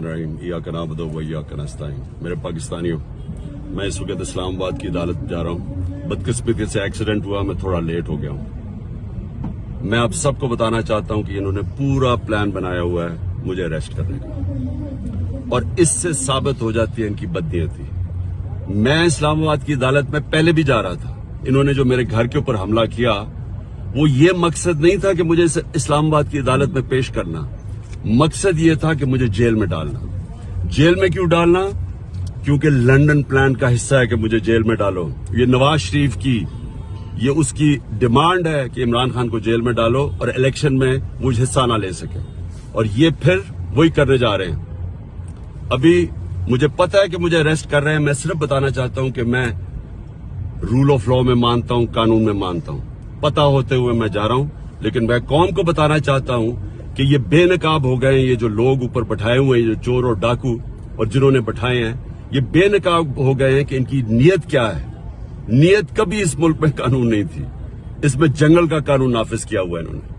बिस्मिल्लाहिर्रहमानिर्रहीम इय्याका नअबुदु व इय्याका नस्तईन। मेरे पाकिस्तानियों, मैं इस वक्त इस्लामाबाद की अदालत जा रहा हूँ। बदकिस्मती से एक्सीडेंट हुआ, मैं थोड़ा लेट हो गया हूँ। मैं आप सबको बताना चाहता हूँ कि इन्होंने पूरा प्लान बनाया हुआ है मुझे अरेस्ट करने का, और इससे साबित हो जाती है इनकी बदनीयती। मैं इस्लामाबाद की अदालत में पहले भी जा रहा था। इन्होंने जो मेरे घर के ऊपर हमला किया, वो ये मकसद नहीं था कि मुझे इस्लामाबाद की अदालत में पेश करना। मकसद ये था कि मुझे जेल में डालना। जेल में क्यों डालना? क्योंकि लंदन प्लान का हिस्सा है कि मुझे जेल में डालो। ये नवाज शरीफ की, ये उसकी डिमांड है कि इमरान खान को जेल में डालो और इलेक्शन में मुझे हिस्सा ना ले सके, और ये फिर वही करने जा रहे हैं। अभी मुझे पता है कि मुझे अरेस्ट कर रहे हैं। मैं सिर्फ बताना चाहता हूं कि मैं रूल ऑफ लॉ में मानता हूं, कानून में मानता हूं। पता होते हुए मैं जा रहा हूं, लेकिन मैं कौम को बताना चाहता हूं कि ये बेनकाब हो गए हैं। ये जो लोग ऊपर बैठाए हुए हैं, ये जो चोर और डाकू और जिन्होंने बैठाए हैं, ये बेनकाब हो गए हैं कि इनकी नीयत क्या है। नीयत कभी इस मुल्क में कानून नहीं थी। इसमें जंगल का कानून नाफिज किया हुआ है इन्होंने।